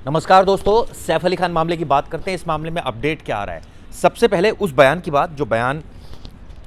नमस्कार दोस्तों, सैफ अली खान मामले की बात करते हैं। इस मामले में अपडेट क्या आ रहा है? सबसे पहले उस बयान की बात जो बयान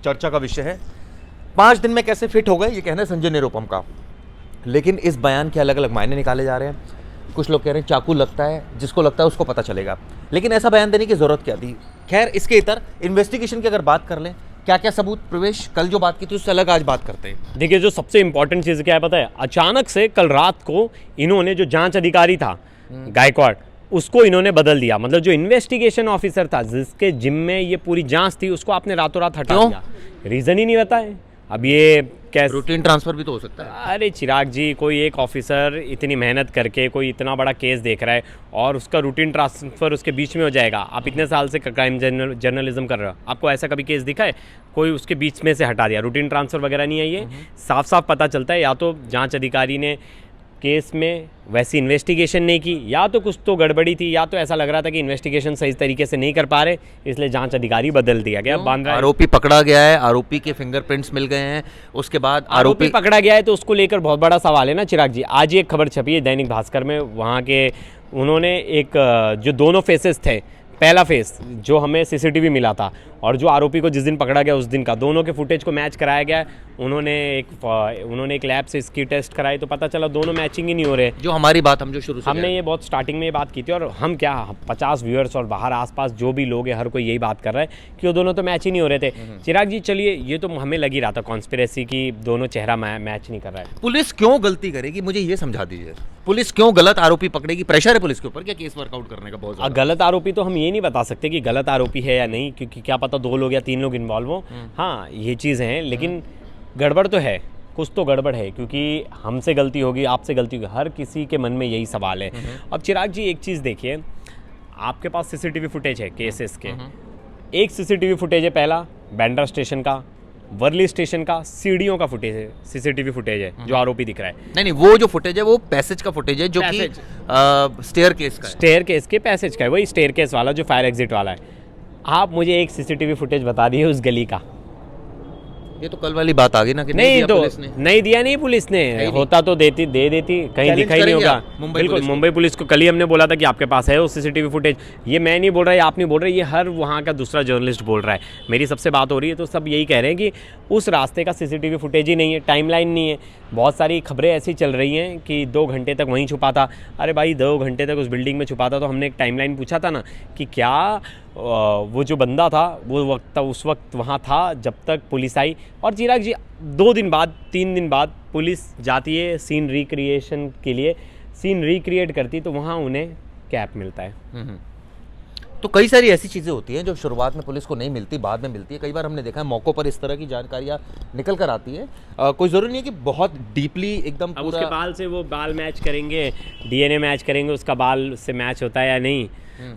चर्चा का विषय है। 5 दिन में कैसे फिट हो गए, ये कहना है संजय निरुपम का। लेकिन इस बयान के अलग अलग मायने निकाले जा रहे हैं। कुछ लोग कह रहे हैं चाकू लगता है, जिसको लगता है उसको पता चलेगा। लेकिन ऐसा बयान देने की जरूरत क्या थी? खैर, इसके इतर इन्वेस्टिगेशन की अगर बात कर लें, क्या क्या सबूत प्रवेश, कल जो बात की थी उससे अलग आज बात करते हैं। देखिए, जो सबसे इंपॉर्टेंट चीज़ क्या है पता है, अचानक से कल रात को इन्होंने जो जांच अधिकारी था गायकवाड़, उसको इन्होंने बदल दिया। मतलब जो इन्वेस्टिगेशन ऑफिसर था जिसके जिम्मे ये पूरी जांच थी, उसको आपने रातों रात हटा दिया। रीज़न ही नहीं बताए। अब ये कैसे? रूटीन ट्रांसफर भी तो हो सकता है। अरे चिराग जी, कोई एक ऑफिसर इतनी मेहनत करके कोई इतना बड़ा केस देख रहा है और उसका रूटीन ट्रांसफ़र उसके बीच में हो जाएगा। आप इतने साल से क्राइम जर्नलिज्म कर रहे हो, आपको ऐसा कभी केस दिखा है कोई उसके बीच में से हटा दिया? रूटीन ट्रांसफ़र वगैरह नहीं है। ये साफ साफ पता चलता है या तो जांच अधिकारी ने केस में वैसी इन्वेस्टिगेशन नहीं की, या तो कुछ तो गड़बड़ी थी, या तो ऐसा लग रहा था कि इन्वेस्टिगेशन सही तरीके से नहीं कर पा रहे, इसलिए जांच अधिकारी बदल दिया गया। आरोपी पकड़ा गया है, आरोपी के फिंगरप्रिंट्स मिल गए हैं, उसके बाद आरोपी पकड़ा गया है तो उसको लेकर बहुत बड़ा सवाल है ना चिराग जी। आज एक खबर छपी है दैनिक भास्कर में, वहाँ के उन्होंने एक जो दोनों फेसेस थे, पहला फेस जो हमें सीसीटीवी मिला था और जो आरोपी को जिस दिन पकड़ा गया उस दिन का, दोनों के फुटेज को मैच कराया गया। उन्होंने एक लैब से इसकी टेस्ट कराई तो पता चला दोनों मैचिंग ही नहीं हो रहे। जो हमारी बात हम जो शुरू से हमने ये बहुत स्टार्टिंग में ये बात की थी, और हम क्या 50 व्यूअर्स और बाहर आसपास जो भी लोग हैं हर कोई यही बात कर रहा है कि वो दोनों तो मैच ही नहीं हो रहे थे। चिराग जी चलिए, ये तो हमें लग ही रहा था कॉन्स्पिरेसी की, दोनों चेहरा मैच नहीं कर रहा है। पुलिस क्यों गलती करेगी, मुझे ये समझा दीजिए। पुलिस क्यों गलत आरोपी पकड़ेगी? प्रेशर है पुलिस के ऊपर क्या केस वर्कआउट करने का? बहुत गलत आरोपी तो हम ये नहीं बता सकते कि गलत आरोपी है या नहीं, क्योंकि क्या पता 2 लोग या 3 लोग इन्वॉल्व हो। हाँ, ये चीज़ है, लेकिन गड़बड़ तो है, कुछ तो गड़बड़ है, क्योंकि हमसे गलती होगी, आपसे गलती होगी, हर किसी के मन में यही सवाल है। अब चिराग जी एक चीज़ देखिए, आपके पास सीसीटीवी फुटेज है केसेस के। एक सीसीटीवी फुटेज है पहला बैंड्रा स्टेशन का, वर्ली स्टेशन का, सीढ़ियों का फुटेज है, सीसीटीवी फुटेज है जो आरोपी दिख रहा है। नहीं, वो जो फुटेज है वो पैसेज का फुटेज है, जो कि स्टेयर केस का है। स्टेयर केस के पैसेज का है, वही स्टेयर केस वाला जो फायर एग्जिट वाला है। आप मुझे एक सीसीटीवी फुटेज बता दिए उस गली का। ये तो कल वाली बात आ गई ना कि नहीं दिया तो पुलिस ने। नहीं दिया, नहीं पुलिस ने, होता तो दे देती, कहीं दिखा ही नहीं होगा। बिल्कुल, मुंबई पुलिस को कल ही हमने बोला था कि आपके पास है वो सीसीटीवी फुटेज। ये मैं नहीं बोल रहा, ये आप नहीं बोल रहे, ये हर वहाँ का दूसरा जर्नलिस्ट बोल रहा है। मेरी सबसे बात हो रही है तो सब यही कह रहे हैं कि उस रास्ते का सीसीटीवी फुटेज ही नहीं है, टाइमलाइन नहीं है। बहुत सारी खबरें ऐसी चल रही हैं कि 2 घंटे तक वहीं छुपा था। अरे भाई, 2 घंटे तक उस बिल्डिंग में छुपा था तो हमने एक टाइमलाइन पूछा था ना कि क्या वो जो बंदा था वो उस वक्त वहाँ था जब तक पुलिस आई। और चिराग जी 2 दिन बाद 3 दिन बाद पुलिस जाती है सीन रिक्रिएशन के लिए, सीन रिक्रिएट करती तो वहाँ उन्हें कैप मिलता है। तो कई सारी ऐसी चीज़ें होती हैं जो शुरुआत में पुलिस को नहीं मिलती, बाद में मिलती है। कई बार हमने देखा है मौक़ों पर इस तरह की जानकारियाँ निकल कर आती है। कोई ज़रूरी नहीं है कि बहुत डीपली एकदम अब उसके बाल से वो बाल मैच करेंगे, डीएनए मैच करेंगे, उसका बाल से मैच होता है या नहीं,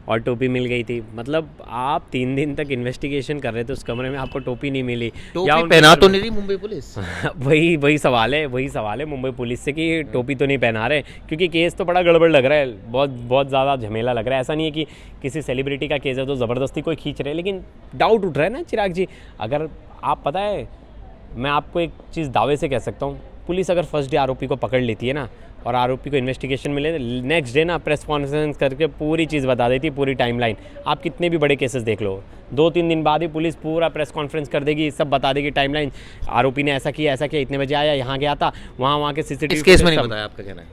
और टोपी मिल गई थी। मतलब आप 3 दिन तक इन्वेस्टिगेशन कर रहे थे, उस कमरे में आपको टोपी नहीं मिली, टोपी पहना तो नहीं रही मुंबई पुलिस? वही सवाल है मुंबई पुलिस से कि टोपी तो नहीं पहना रहे, क्योंकि केस तो बड़ा गड़बड़ लग रहा है, बहुत ज़्यादा झमेला लग रहा है। ऐसा नहीं है कि किसी सेलिब्रिटी का केस है तो ज़बरदस्ती कोई खींच रहे, लेकिन डाउट उठ रहा है ना चिराग जी। अगर आप पता है, मैं आपको एक चीज़ दावे से कह सकता हूँ, पुलिस अगर फर्स्ट डे आरोपी को पकड़ लेती है ना और आरोपी को इन्वेस्टिगेशन मिले, नेक्स्ट डे ना प्रेस कॉन्फ्रेंस करके पूरी चीज़ बता देती, पूरी टाइमलाइन। आप कितने भी बड़े केसेस देख लो, 2-3 दिन बाद ही पुलिस पूरा प्रेस कॉन्फ्रेंस कर देगी, सब बता देगी टाइमलाइन। आरोपी ने ऐसा किया, इतने बजे आया, यहाँ गया था, वहाँ के सीसीटीवी। इस केस में नहीं बताया, आपका कहना है?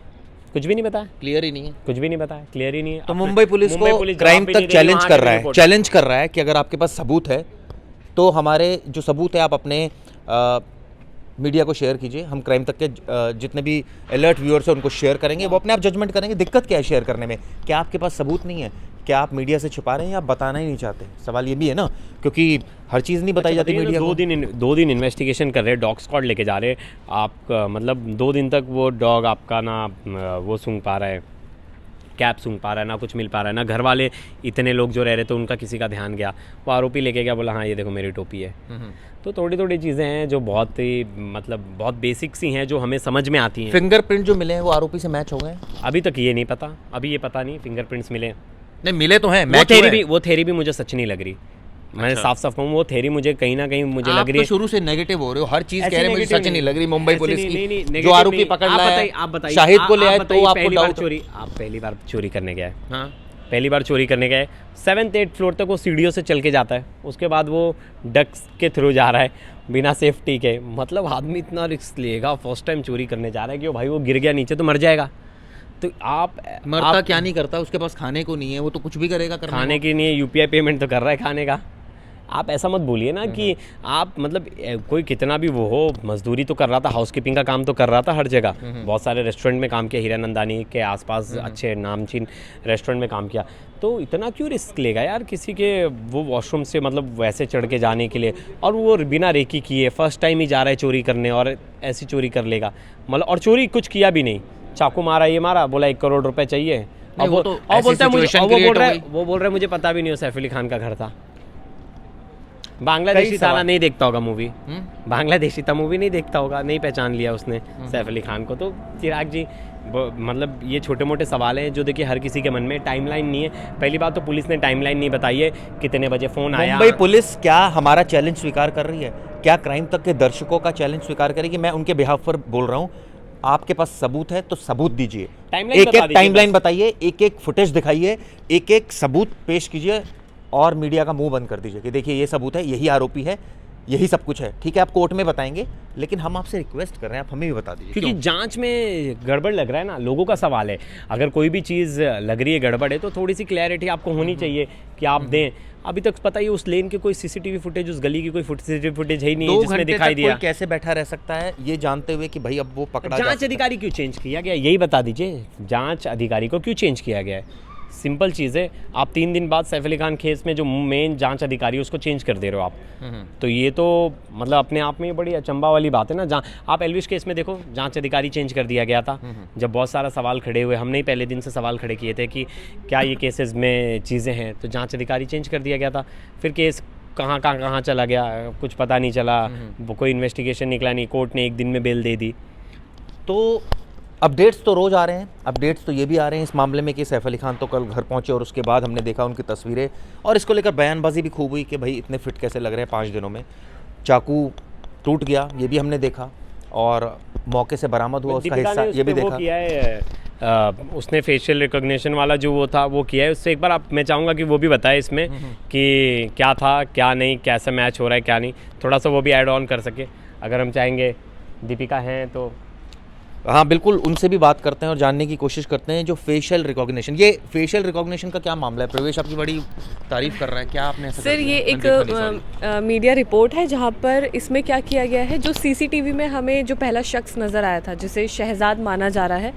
कुछ भी नहीं बताया, क्लियर ही नहीं है, कुछ भी नहीं बताया, क्लियर ही नहीं है। तो मुंबई पुलिस को क्राइम तक चैलेंज कर रहा है कि अगर आपके पास सबूत है तो हमारे जो सबूत है आप अपने मीडिया को शेयर कीजिए। हम क्राइम तक के जितने भी अलर्ट व्यूअर्स हैं उनको शेयर करेंगे, वो अपने आप जजमेंट करेंगे। दिक्कत क्या है शेयर करने में? क्या आपके पास सबूत नहीं है? क्या आप मीडिया से छुपा रहे हैं या आप बताना ही नहीं चाहते? सवाल ये भी है ना, क्योंकि हर चीज़ नहीं बताई जाती मीडिया को। 2 दिन इन्वेस्टिगेशन कर रहे, डॉग स्क्वाड लेके जा रहे आप, मतलब 2 दिन तक वो डॉग आपका ना वो सूंघ पा रहा है, कैप सूंघ पा रहा है, ना कुछ मिल पा रहा है, ना घर वाले इतने लोग जो रह रहे थे उनका किसी का ध्यान गया। वो आरोपी लेके गया, बोला हाँ ये देखो मेरी टोपी है। तो थोड़ी चीज़ें हैं जो बहुत ही मतलब बहुत बेसिक सी हैं जो हमें समझ में आती हैं। फिंगरप्रिंट जो मिले हैं वो आरोपी से मैच हो गए? अभी तक ये नहीं पता, अभी ये पता नहीं फिंगरप्रिंट्स मिले नहीं, मिले तो हैं, वो थेरी भी मुझे सच नहीं लग रही। मैं साफ साफ कहूँ, वो थ्योरी मुझे कहीं ना कहीं मुझे लग रही है। शुरू से नेगेटिव हो रहे हो, हर चीज कह रहे हैं, मुझे सच नहीं लग रही। मुंबई पुलिस की जो आरोपी पकड़ लाया, आप बताइए, शाहिद को ले आए तो आपको डाउट। आप पहली बार चोरी करने गए, हाँ पहली बार चोरी करने गए, 7th-8th फ्लोर तक वो सीढ़ियों से चल के जाता है, उसके बाद वो डक्स के थ्रू जा रहा है बिना सेफ्टी के। मतलब आदमी इतना रिस्क लेगा, फर्स्ट टाइम चोरी करने जा रहा है कि भाई वो गिर गया नीचे तो मर जाएगा। तो मरता क्या नहीं करता, उसके पास खाने को नहीं है, वो तो कुछ भी करेगा। खाने की नहीं है, UPI पेमेंट तो कर रहा है खाने का। आप ऐसा मत बोलिए ना कि आप मतलब कोई कितना भी वो हो, मजदूरी तो कर रहा था, हाउसकीपिंग का काम तो कर रहा था हर जगह, बहुत सारे रेस्टोरेंट में काम किया, हीरानंदानी के आसपास अच्छे नामचीन रेस्टोरेंट में काम किया। तो इतना क्यों रिस्क लेगा यार किसी के वो वॉशरूम से मतलब वैसे चढ़ के जाने के लिए, और वो बिना रेकी किए फर्स्ट टाइम ही जा रहा है चोरी करने और ऐसी चोरी कर लेगा मतलब। और चोरी कुछ किया भी नहीं, चाकू मारा, ये मारा, बोला 1 करोड़ रुपए चाहिए, और बोलता है मुझे, वो बोल रहा है मुझे पता भी नहीं हो सैफ अली खान का घर था। बांग्लादेशी ताला नहीं देखता होगा मूवी, बांग्लादेशी था मूवी नहीं देखता होगा, नहीं पहचान लिया उसने सैफ अली खान को। तो चिराग जी मतलब ये छोटे मोटे सवाल हैं जो देखिए हर किसी के मन में। टाइमलाइन नहीं है, पहली बात तो पुलिस ने टाइमलाइन नहीं बताई है, कितने बजे फ़ोन आया। मुंबई पुलिस क्या हमारा चैलेंज स्वीकार कर रही है? क्या क्राइम तक के दर्शकों का चैलेंज स्वीकार करेगी? मैं उनके बिहाफ पर बोल रहा हूँ, आपके पास सबूत है तो सबूत दीजिए, एक एक टाइमलाइन बताइए, एक एक फुटेज दिखाइए, एक एक सबूत पेश कीजिए, और मीडिया का मुंह बंद कर दीजिए कि देखिए ये सबूत है, यही आरोपी है, यही सब कुछ है। ठीक है, आप कोर्ट में बताएंगे, लेकिन हम आपसे रिक्वेस्ट कर रहे हैं, आप हमें भी बता दीजिए, क्योंकि जांच में गड़बड़ लग रहा है ना, लोगों का सवाल है। अगर कोई भी चीज़ लग रही है गड़बड़ है तो थोड़ी सी क्लैरिटी आपको होनी चाहिए कि आप दें। अभी तक पता ही उस लेन के कोई सीसीटीवी फुटेज, उस गली की कोई सीसीटीवी फुटेज है ही नहीं जिसमें दिखाई दिया। कैसे बैठा रह सकता है ये जानते हुए कि भाई अब वो पकड़ा? जांच अधिकारी क्यों चेंज किया गया, यही बता दीजिए, जांच अधिकारी को क्यों चेंज किया गया है? सिंपल चीज़ है, आप 3 दिन बाद सैफ अली खान केस में जो मेन जांच अधिकारी है उसको चेंज कर दे रहे हो आप। तो ये तो मतलब अपने आप में बड़ी अचंभा वाली बात है ना। जहाँ आप एल्विश केस में देखो, जांच अधिकारी चेंज कर दिया गया था, जब बहुत सारा सवाल खड़े हुए, हमने ही पहले दिन से सवाल खड़े किए थे कि क्या ये केसेस में चीज़ें हैं, तो जांच अधिकारी चेंज कर दिया गया था। फिर केस कहाँ चला गया कुछ पता नहीं चला, कोई इन्वेस्टिगेशन निकला नहीं, कोर्ट ने 1 दिन में बेल दे दी। तो अपडेट्स तो रोज़ आ रहे हैं, अपडेट्स तो ये भी आ रहे हैं इस मामले में कि सैफ अली खान तो कल घर पहुंचे और उसके बाद हमने देखा उनकी तस्वीरें, और इसको लेकर बयानबाजी भी खूब हुई कि भाई इतने फिट कैसे लग रहे हैं 5 दिनों में। चाकू टूट गया ये भी हमने देखा, और मौके से बरामद हुआ उसका हिस्सा ये भी देखा। किया है उसने फेशियल रिकॉग्निशन वाला जो वो था वो किया है। उससे एक बार आप, मैं चाहूँगा कि वो भी बताए इसमें कि क्या था क्या नहीं, कैसा मैच हो रहा है क्या नहीं, थोड़ा सा वो भी ऐड ऑन कर सके अगर हम चाहेंगे। दीपिका हैं तो हाँ बिल्कुल, उनसे भी बात करते हैं और जानने की कोशिश करते हैं। जो फेशियल रिकॉग्निशन, ये फेशियल रिकॉग्निशन का क्या मामला है? प्रवेश आपकी बड़ी तारीफ कर रहा है, क्या आपने ऐसा सर ये एक मीडिया रिपोर्ट है जहाँ पर इसमें क्या किया गया है, जो सीसीटीवी में हमें जो पहला शख्स नज़र आया था जिसे शहजाद माना जा रहा है,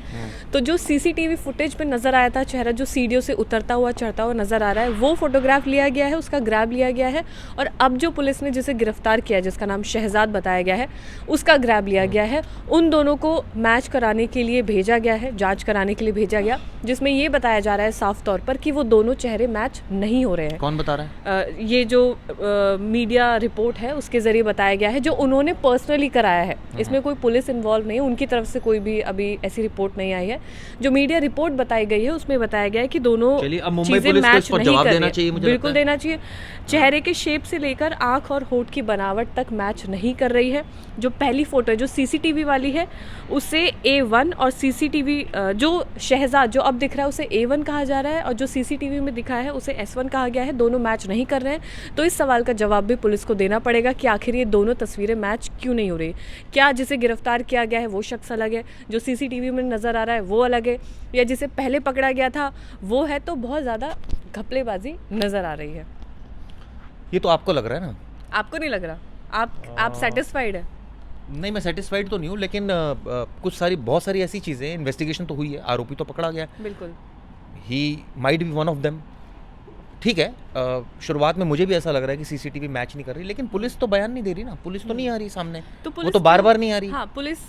तो जो सीसीटीवी फुटेज पे नज़र आया था चेहरा जो सीढ़ियों से उतरता हुआ चढ़ता हुआ नज़र आ रहा है, वो फोटोग्राफ लिया गया है, उसका ग्रैब लिया गया है, और अब जो पुलिस ने जिसे गिरफ्तार किया जिसका नाम शहजाद बताया गया है उसका ग्रैब लिया गया है। उन दोनों को मैच कराने के लिए भेजा गया है, जांच कराने के लिए भेजा गया, जिसमें ये बताया जा रहा है साफ तौर पर कि वो दोनों चेहरे मैच नहीं हो रहे हैं। कौन बता रहा है? ये जो मीडिया रिपोर्ट है उसके जरिए बताया गया है, जो उन्होंने पर्सनली कराया है, इसमें कोई पुलिस इन्वॉल्व नहीं है, उनकी तरफ से कोई भी अभी ऐसी रिपोर्ट नहीं आई है। जो मीडिया रिपोर्ट बताई गई है उसमें बताया गया है कि दोनों चीजें मैच नहीं कर रही, बिल्कुल देना चाहिए। चेहरे के शेप से लेकर आंख और होठ की बनावट तक मैच नहीं कर रही है। जो पहली फोटो है जो सीसीटीवी वाली है उसे A1 और सीसीटीवी जो शहजाद जो अब दिख रहा है उसे A1 कहा जा रहा है, और जो सीसीटीवी में दिखा है उसे S1 कहा गया है। दोनों मैच नहीं कर रहे हैं, तो इस सवाल का जवाब भी पुलिस को देना पड़ेगा कि आखिर ये दोनों तस्वीरें मैच क्यों नहीं हो रही। क्या जिसे गिरफ्तार किया गया है वो शख्स अलग है, जो सीसीटीवी में नज़र आ रहा है वो अलग है, या जिसे पहले पकड़ा गया था वो है? तो बहुत ज़्यादा घपलेबाजी नज़र आ रही है। ये तो आपको लग रहा है ना? आपको नहीं लग रहा? आप सेटिस्फाइड है? नहीं, मैं सेटिस्फाइड तो नहीं हूँ, लेकिन बहुत सारी ऐसी चीज़ें, इन्वेस्टिगेशन तो हुई है, आरोपी तो पकड़ा गया, बिल्कुल, he might be one of them. ठीक है, शुरुआत में मुझे भी ऐसा लग रहा है कि सीसीटीवी मैच नहीं कर रही, लेकिन पुलिस तो बयान नहीं दे रही ना, पुलिस तो नहीं आ रही सामने, तो वो तो बार बार नहीं आ रही। हाँ, पुलिस,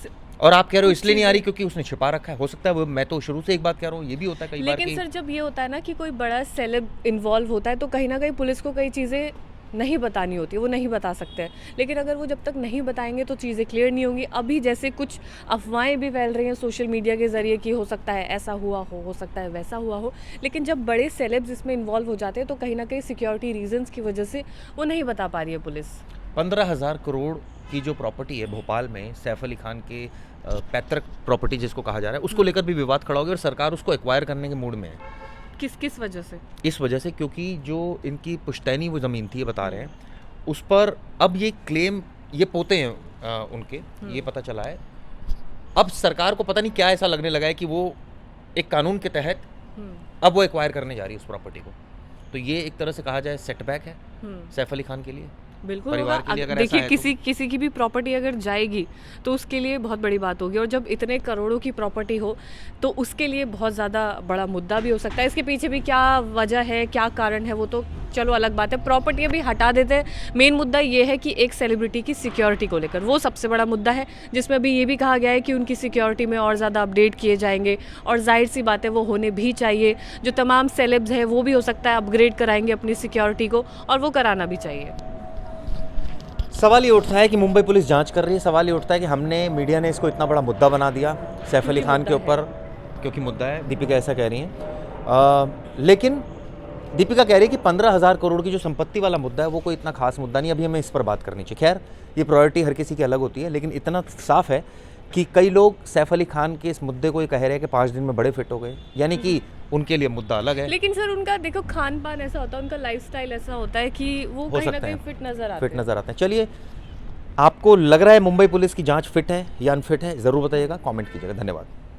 और आप कह रहे हो इसलिए नहीं आ रही क्योंकि उसने छिपा रखा है, हो सकता है वो, मैं तो शुरू से एक बात कह रहा हूँ, ये भी होता है कई बार। लेकिन सर जब ये होता है ना कि कोई बड़ा सेलेब इन्वॉल्व होता है तो कहीं ना कहीं पुलिस को कई चीज़ें नहीं बतानी होती है वो नहीं बता सकते हैं, लेकिन अगर वो जब तक नहीं बताएंगे तो चीज़ें क्लियर नहीं होंगी। अभी जैसे कुछ अफवाहें भी फैल रही हैं सोशल मीडिया के ज़रिए कि हो सकता है ऐसा हुआ हो सकता है वैसा हुआ हो, लेकिन जब बड़े सेलेब्स इसमें इन्वॉल्व हो जाते हैं तो कहीं ना कहीं सिक्योरिटी रीजंस की वजह से वो नहीं बता पा रही है पुलिस। 15,000 करोड़ की जो प्रॉपर्टी है भोपाल में सैफ अली खान के पैतृक प्रॉपर्टी जिसको कहा जा रहा है, उसको लेकर भी विवाद खड़ा हो गया और सरकार उसको एक्वायर करने के मूड में है। किस वजह से? इस वजह से क्योंकि जो इनकी पुश्तैनी वो ज़मीन थी, ये बता रहे हैं, उस पर अब ये क्लेम, ये पोते हैं उनके, ये पता चला है। अब सरकार को पता नहीं क्या ऐसा लगने लगा है कि वो एक कानून के तहत अब वो एक्वायर करने जा रही है उस प्रॉपर्टी को। तो ये एक तरह से कहा जाए सेटबैक है सैफ अली खान के लिए, बिल्कुल परिवार के लिए। अगर देखिए ऐसा है किसी की भी प्रॉपर्टी अगर जाएगी तो उसके लिए बहुत बड़ी बात होगी, और जब इतने करोड़ों की प्रॉपर्टी हो तो उसके लिए बहुत ज़्यादा बड़ा मुद्दा भी हो सकता है। इसके पीछे भी क्या वजह है, क्या कारण है, वो तो चलो अलग बात है। प्रॉपर्टी अभी हटा देते हैं, मेन मुद्दा ये है कि एक सेलिब्रिटी की सिक्योरिटी को लेकर वो सबसे बड़ा मुद्दा है, जिसमें अभी ये भी कहा गया है कि उनकी सिक्योरिटी में और ज़्यादा अपडेट किए जाएंगे, और जाहिर सी बात है वो होने भी चाहिए। जो तमाम सेलेब्स हैं वो भी हो सकता है अपग्रेड कराएंगे अपनी सिक्योरिटी को, और वो कराना भी चाहिए। सवाल ये उठता है कि मुंबई पुलिस जांच कर रही है, सवाल ये उठता है कि हमने मीडिया ने इसको इतना बड़ा मुद्दा बना दिया सैफ अली खान के ऊपर, क्योंकि मुद्दा है, दीपिका ऐसा कह रही हैं। लेकिन दीपिका कह रही है कि 15,000 करोड़ की जो संपत्ति वाला मुद्दा है वो कोई इतना खास मुद्दा नहीं, अभी हमें इस पर बात करनी चाहिए। खैर ये प्रायोरिटी हर किसी की अलग होती है, लेकिन इतना साफ है कि कई लोग सैफ अली खान के इस मुद्दे को ये कह रहे हैं कि 5 दिन में बड़े फिट हो गए, यानी कि उनके लिए मुद्दा अलग है। लेकिन सर उनका देखो खान पान ऐसा होता है, उनका लाइफस्टाइल ऐसा होता है कि वो कहीं ना कहीं फिट नजर आते हैं। चलिए, आपको लग रहा है मुंबई पुलिस की जांच फिट है या अनफिट है, ज़रूर बताइएगा, कमेंट कीजिएगा। धन्यवाद।